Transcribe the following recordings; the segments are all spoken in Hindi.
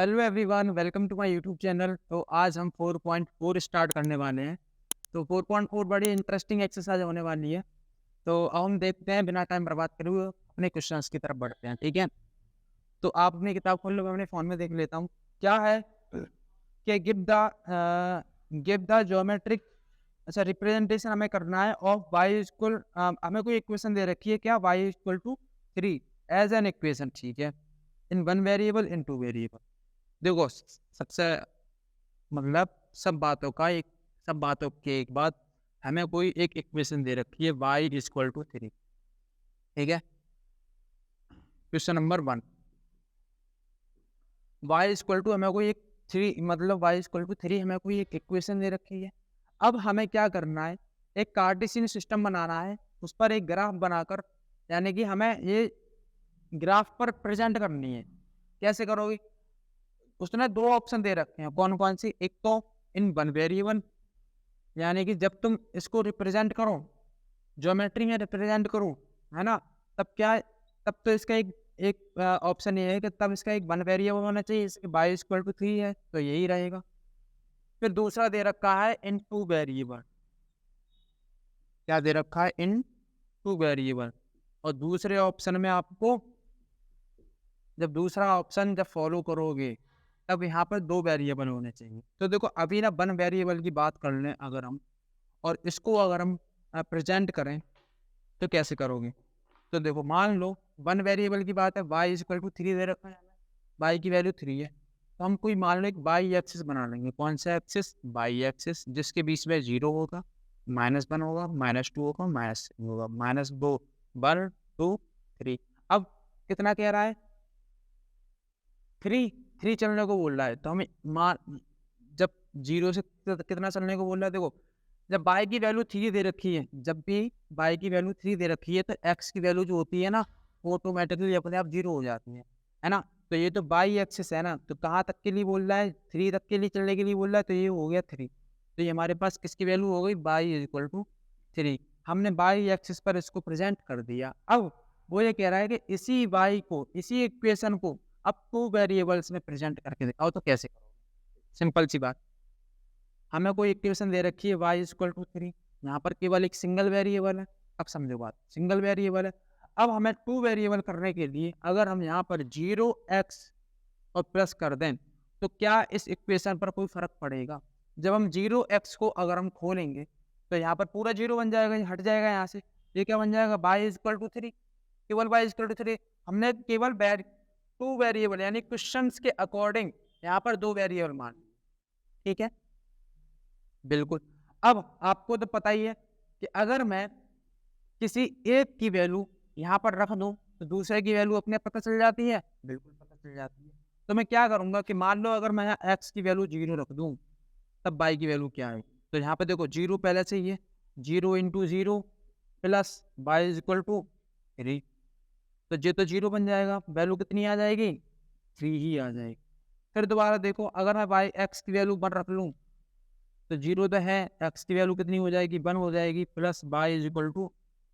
Hello everyone, welcome to my YouTube channel. तो आज हम 4.4 स्टार्ट करने वाले हैं। तो 4.4 बड़ी इंटरेस्टिंग एक्सरसाइज होने वाली है। तो अब हम देखते हैं, बिना टाइम बर्बाद करे हुए अपने क्वेश्चंस की तरफ बढ़ते हैं। ठीक है, तो आप अपनी किताब खोल लो, मैं अपने फ़ोन में देख लेता हूँ क्या है कि गिव द ज्योमेट्रिक अच्छा रिप्रेजेंटेशन हमें करना है ऑफ वाई इक्वल। हमें कोई इक्वेशन दे रखी है क्या, Y equal to 3 as an equation. ठीक है, in one variable in two variable. देखो सबसे मतलब सब बातों के एक बात, हमें कोई एक इक्वेशन दे रखी है y इक्वल टू 3। ठीक है, question number 1, y equal to हमें कोई एक 3 मतलब y इक्वल टू 3 हमें कोई एक इक्वेशन दे रखी है। अब हमें क्या करना है, एक कार्टेशियन सिस्टम बनाना है, उस पर एक ग्राफ बनाकर, यानी कि हमें ये ग्राफ पर प्रेजेंट करनी है। कैसे करोगे, उसने दो ऑप्शन दे रखे हैं। कौन कौन सी, एक तो इन वन वेरिएबल, यानी कि जब तुम इसको रिप्रेजेंट करो, ज्योमेट्री में रिप्रेजेंट करो, है ना, तब क्या है, तब तो इसका एक एक ऑप्शन ये है कि तब इसका एक वन वेरिएबल होना चाहिए। इसके बाई इक्वल टू 3 है तो यही रहेगा। फिर दूसरा दे रखा है इन टू वेरिएबल। क्या दे रखा है, इन टू वेरिएबल। और दूसरे ऑप्शन में आपको, जब दूसरा ऑप्शन जब फॉलो करोगे, तब यहाँ पर दो वेरिएबल होने चाहिए। तो देखो अभी ना वन वेरिएबल की बात कर लें अगर हम, और इसको अगर हम प्रेजेंट करें तो कैसे करोगे। तो देखो मान लो वन वेरिएबल की बात है, वाई इक्वल टू 3 दे रखा है हमें, वाई की वैल्यू 3 है। तो हम कोई मान लो एक वाई एक्सिस बना लेंगे। कौन सा एक्सिस, वाई एक्सिस, जिसके बीच में 0 होगा, -1 होगा, -2 होगा, -3 होगा, -2 1 2 3। अब कितना कह रहा है, 3 चलने को बोल रहा है। तो हमें मान, जब 0 से कितना चलने को बोल रहा है, देखो जब y की वैल्यू 3 दे रखी है, जब भी y की वैल्यू 3 दे रखी है, तो x की वैल्यू जो होती है ना, वो ऑटोमेटिकली अपने आप 0 हो जाती है ना। तो ये तो y एक्सिस है ना, तो कहाँ तक के लिए बोल रहा है, 3 तक के लिए चलने के लिए बोल रहा है, तो ये हो गया 3। तो ये हमारे पास किसकी वैल्यू हो गई, y इक्वल टू 3। हमने y एक्सिस पर इसको प्रेजेंट कर दिया। अब वो ये कह रहा है कि इसी y को, इसी इक्वेशन को अब टू वेरिएबल्स में प्रेजेंट करके दिखाओ। तो कैसे करोगे, सिंपल सी बात, हमें कोई इक्वेशन दे रखी है y इक्वल टू 3, यहाँ पर केवल एक सिंगल वेरिएबल है। अब समझो बात, सिंगल वेरिएबल है। अब हमें टू वेरिएबल करने के लिए अगर हम यहाँ पर 0x और प्लस कर दें, तो क्या इस इक्वेशन पर कोई फर्क पड़ेगा। जब हम 0x को अगर हम खोलेंगे, तो यहाँ पर पूरा 0 बन जाएगा, ये हट जाएगा यहाँ से। ये क्या बन जाएगा, y इक्वल टू 3, केवल y इक्वल टू 3। हमने केवल टू वेरिएबल यानी क्वेश्चंस के अकॉर्डिंग यहाँ पर दो वेरिएबल मान, ठीक है, बिल्कुल। अब आपको तो पता ही है कि अगर मैं किसी एक की वैल्यू यहाँ पर रख दूं, तो दूसरे की वैल्यू अपने पता चल जाती है, बिल्कुल पता चल जाती है। तो मैं क्या करूंगा कि मान लो अगर मैं यहाँ x की वैल्यू 0 रख दूं, तब y की वैल्यू क्या है। तो यहाँ पे देखो 0 पहले से ही है, 0 into 0 plus y is equal to 3। तो ये तो 0 बन जाएगा, वैल्यू कितनी आ जाएगी, 3 ही आ जाएगी। फिर दोबारा देखो, अगर मैं y x की वैल्यू 1 रख लूँ, तो 0 तो है, x की वैल्यू कितनी हो जाएगी, 1 हो जाएगी, plus y is equal to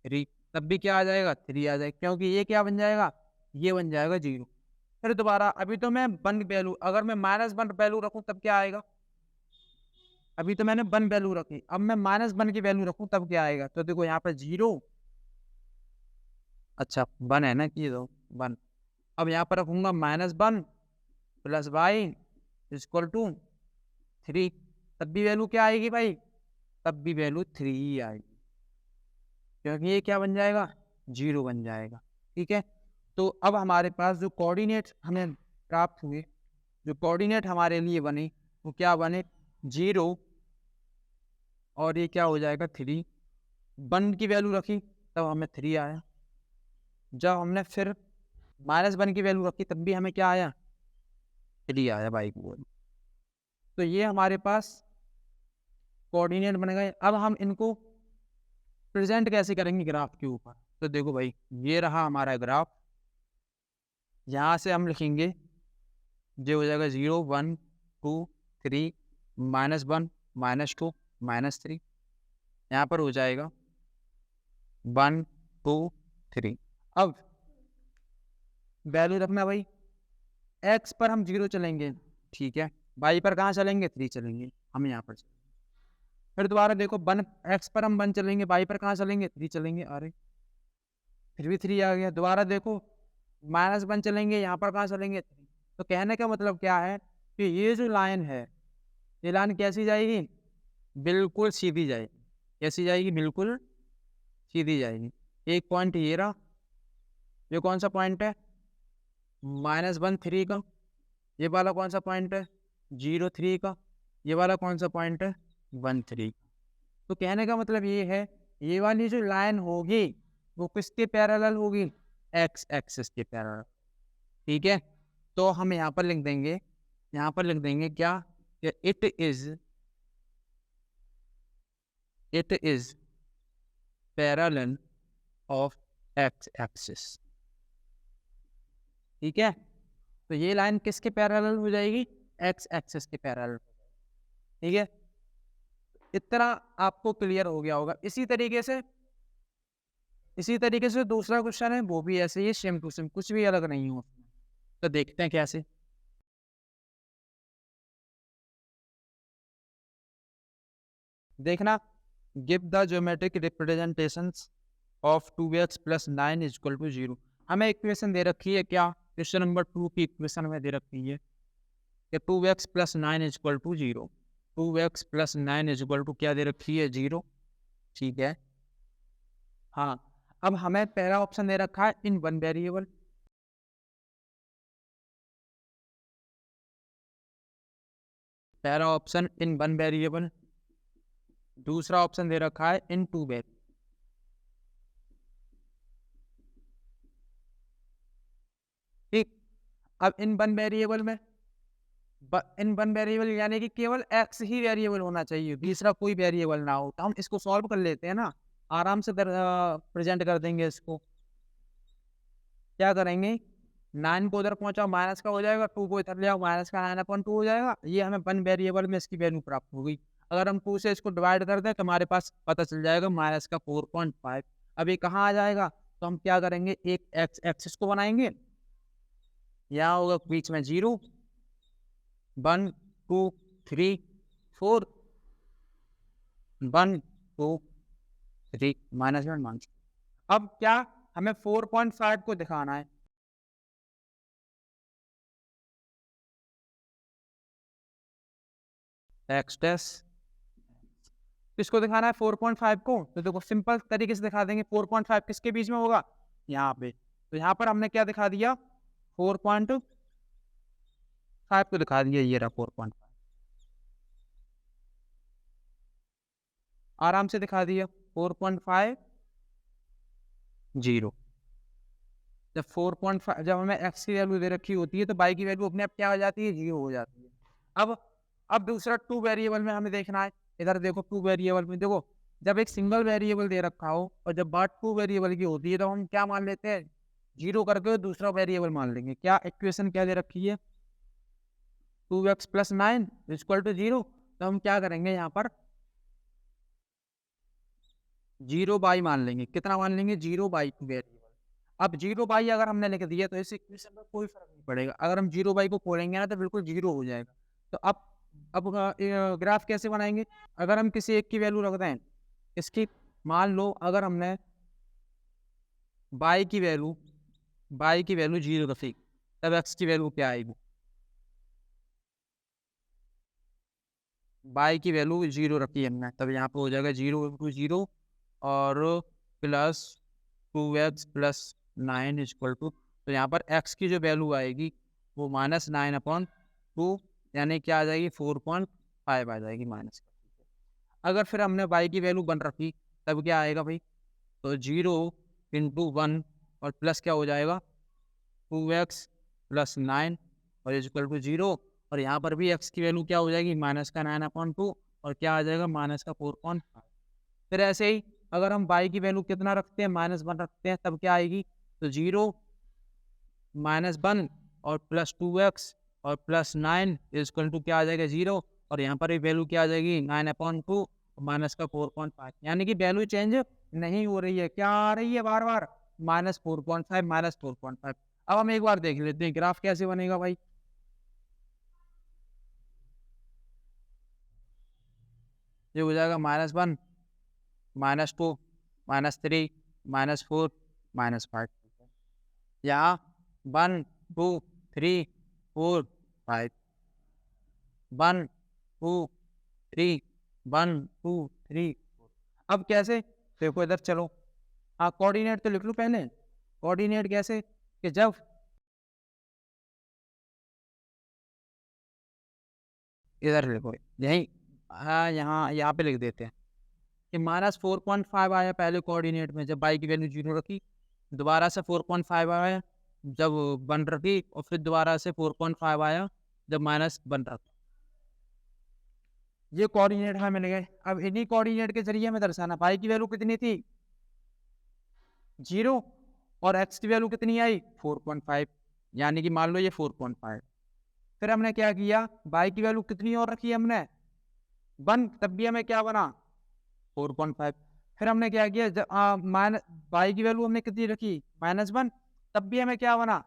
3। तब भी क्या आ जाएगा, 3 आ जाएगा, क्योंकि ये क्या बन जाएगा, ये बन जाएगा 0। फिर दोबारा अभी तो मैं 1 वैल्यू, अगर मैं -1 वैल्यू रखूं तब क्या आएगा, अभी तो मैंने 1 वैल्यू रखी, अब मैं -1 की वैल्यू रखूं तब क्या आएगा। तो देखो यहाँ पर 0, अच्छा 1 है ना, ये दो 1। अब यहाँ पर रखूंगा -1 प्लस y इक्वल टू 3। तब भी वैल्यू क्या आएगी भाई, तब भी वैल्यू 3 ही आएगी, क्योंकि ये क्या बन जाएगा, 0 बन जाएगा। ठीक है, तो अब हमारे पास जो कोऑर्डिनेट हमें प्राप्त हुए, जो कोऑर्डिनेट हमारे लिए बने, वो क्या बने, 0 और ये क्या हो जाएगा 3। 1 की वैल्यू रखी तब हमें 3 आया, जब हमने फिर -1 की वैल्यू रखी तब भी हमें क्या आया, 3 आया भाई को। तो ये हमारे पास कोऑर्डिनेट बन गए। अब हम इनको प्रेजेंट कैसे करेंगे ग्राफ के ऊपर। तो देखो भाई, ये रहा हमारा ग्राफ, यहाँ से हम लिखेंगे, ये हो जाएगा 0 1 2 3 -1 -2 -3। यहाँ पर हो जाएगा 1 2 3। अब वैल्यू रखना भाई, एक्स पर हम 0 चलेंगे, ठीक है, वाई पर कहाँ चलेंगे 3 चलेंगे, हम यहाँ पर चलेंगे। फिर दोबारा देखो 1 एक्स पर हम 1 चलेंगे, वाई पर कहाँ चलेंगे 3 चलेंगे, अरे फिर भी 3 आ गया। दोबारा देखो -1 चलेंगे, यहाँ पर कहाँ चलेंगे 3। तो कहने का मतलब क्या है कि ये जो लाइन है, ये लाइन कैसी जाएगी, बिल्कुल सीधी जाएगी। कैसी जाएगी, बिल्कुल सीधी जाएगी। एक पॉइंट ये रहा, ये कौन सा पॉइंट है, -1 3 का। ये वाला कौन सा पॉइंट है, 0 3 का। ये वाला कौन सा पॉइंट है, 1 3 का। तो कहने का मतलब ये है, ये वाली जो लाइन होगी वो किसके पैरेलल होगी, एक्स एक्सिस के पैरेलल, ठीक है। तो हम यहाँ पर लिख देंगे, यहाँ पर लिख देंगे क्या, it is parallel of x axis, ठीक है। तो ये लाइन किसके पैरेलल हो जाएगी, एक्स एक्सिस के पैरेलल, ठीक है। इतना आपको क्लियर हो गया होगा। इसी तरीके से दूसरा क्वेश्चन है, वो भी ऐसे ही सेम टू सेम, कुछ भी अलग नहीं हो। तो देखते हैं कैसे। देखना, give the geometric representations of 2x + 9 = 0। हमें इक्वेशन दे रखी है, क्या क्वेश्चन नंबर 2 की इक्वेशन में दे रखी है कि 2x + 9 = 0। 2x + 9 = क्या दे रखी है, 0, ठीक है। हाँ, अब हमें पहला ऑप्शन दे रखा है इन 1 वेरिएबल, पहला ऑप्शन इन 1 वेरिएबल, दूसरा ऑप्शन दे रखा है इन 2 वेरिएबल, ठीक। अब इन 1 वेरिएबल में, इन 1 वेरिएबल यानी कि केवल x ही वेरिएबल होना चाहिए, दूसरा कोई वेरिएबल ना हो। तो हम इसको सॉल्व कर लेते हैं ना, आराम से प्रेजेंट कर देंगे इसको। क्या करेंगे, 9 को उधर पहुंचाओ, माइनस का हो जाएगा, 2 को इधर ले आओ, माइनस का 9/2 हो जाएगा। ये हमें 1 वेरिएबल में इसकी वैल्यू प्राप्त हो गई। अगर हम 2 से इसको डिवाइड कर दें तो हमारे पास पता चल जाएगा माइनस का 4.5। अब ये कहाँ आ जाएगा, तो हम क्या करेंगे, एक एक्स एक्सिस को बनाएंगे, यहाँ होगा बीच में 0 1 2 3 4 1 2 3 -1 अब क्या, हमें 4.5 को दिखाना है, एक्स डैश, किसको दिखाना है 4.5 को। तो देखो सिंपल तरीके से दिखा देंगे, 4.5 किसके बीच में होगा, यहाँ पे। तो यहाँ पर हमने क्या दिखा दिया, 4.5 को दिखा दिया, ये रहा 4.5, आराम से दिखा दिया 4.5 0। जब 4.5, जब हमें x की वैल्यू दे रखी होती है तो y की वैल्यू अपने आप क्या हो जाती है, 0 हो जाती है। अब दूसरा 2 वेरिएबल में हमें देखना है। इधर देखो 2 वेरिएबल में देखो, जब एक सिंगल वेरिएबल दे रखा हो और जब बात 2 वेरिएबल की होती है तो हम क्या मान लेते हैं, 0 करके दूसरा वेरिएबल मान लेंगे। क्या इक्वेशन क्या दे रखी है, 2x + 9 = 0। तो हम क्या करेंगे, यहाँ पर 0/, मान लेंगे, कितना मान लेंगे, 0/2 वेरिएबल। अब 0/, अगर हमने लिख दिया तो इस इक्वेशन में कोई फर्क नहीं पड़ेगा। अगर हम 0/, को खोलेंगे ना तो बिल्कुल 0 हो जाएगा। तो अब ग्राफ कैसे बनाएंगे, अगर हम किसी एक की वैल्यू रख दें, इसकी मान लो अगर हमने y की वैल्यू 0 रखी, तब x की वैल्यू क्या आएगी, y की वैल्यू 0 रखी है हमने, तब यहाँ पे हो जाएगा 0 × 0 और प्लस 2x + 9 = तो यहाँ पर x की जो वैल्यू आएगी वो -9/2, यानी क्या आ जाएगी, 4.5 आ जाएगी माइनस। अगर फिर हमने y की वैल्यू 1 रखी तब क्या आएगा भाई, तो 0 × 1 और प्लस क्या हो जाएगा, 2x + 9 और = 0। और यहाँ पर भी x की वैल्यू क्या हो जाएगी, -9/2 और क्या आ जाएगा, -4.5। फिर ऐसे ही अगर हम y की वैल्यू कितना रखते हैं, -1 रखते हैं, तब क्या आएगी, तो 0 -1 और प्लस 2x और प्लस 9 = क्या आ जाएगा, 0। और यहाँ पर भी वैल्यू क्या आ जाएगी, 9/2 माइनस का 4.5, यानी कि वैल्यू चेंज नहीं हो रही है। क्या आ रही है, बार बार -4.5 -4.5। अब हम एक बार देख लेते हैं ग्राफ कैसे बनेगा भाई। ये हो जाएगा -1 -2 -3 -4 -5। यहाँ 1 2 3 4 5 1 2 3 1 2 3 4। अब कैसे? देखो इधर चलो, कोऑर्डिनेट तो लिख लो पहले। कोऑर्डिनेट कैसे कि जब इधर लिखो, यही यहाँ पे लिख देते हैं कि -4.5 आया पहले कोऑर्डिनेट में जब y की वैल्यू 0 रखी, दोबारा से 4.5 आया जब 1 रखी, और फिर दोबारा से 4.5 आया जब -1 रखा। ये कोऑर्डिनेट हमें मिल गए। अब इन्हीं कोऑर्डिनेट के जरिए हमें दर्शाना y की वैल्यू कितनी थी 0 और x की वैल्यू कितनी आई 4.5, यानी कि मान लो ये 4.5। फिर हमने क्या किया, y की वैल्यू कितनी और रखी हमने 1, तब भी हमें क्या बना 4.5। फिर हमने क्या किया, y की वैल्यू हमने कितनी रखी -1, तब भी हमें क्या बना,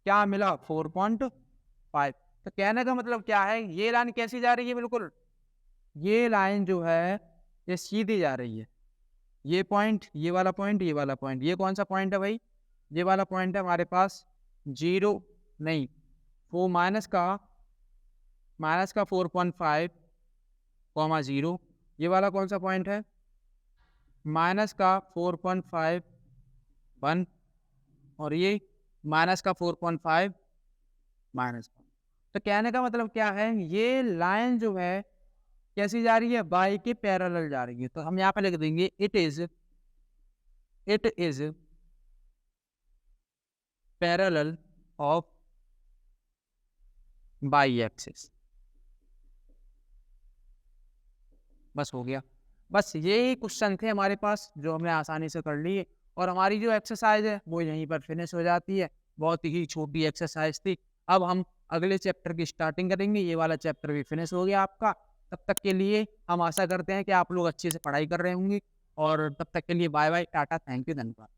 क्या मिला 4.5। तो कहने का मतलब क्या है, ये लाइन कैसी जा रही है, बिल्कुल ये लाइन जो है ये सीधी जा रही है। ये पॉइंट, ये वाला पॉइंट, ये वाला पॉइंट, ये कौन सा पॉइंट है भाई, ये वाला पॉइंट है हमारे पास 0 नहीं, वो माइनस का 4.5 0। ये वाला कौन सा पॉइंट है, माइनस का 4.5 1, और ये माइनस का 4.5 -1। तो कहने का मतलब क्या है, ये लाइन जो है कैसी जा रही है, y के पैरेलल जा रही है। तो हम यहाँ पे लिख देंगे it is parallel of y axis. बस हो गया। बस यही क्वेश्चन थे हमारे पास जो हमने आसानी से कर लिए, और हमारी जो एक्सरसाइज है वो यहीं पर फिनिश हो जाती है। बहुत ही छोटी एक्सरसाइज थी। अब हम अगले चैप्टर की स्टार्टिंग करेंगे। ये वाला चैप्टर भी फिनिश हो गया आपका। तब तक के लिए हम आशा करते हैं कि आप लोग अच्छे से पढ़ाई कर रहे होंगे, और तब तक के लिए बाय बाय, टाटा, थैंक यू, धन्यवाद।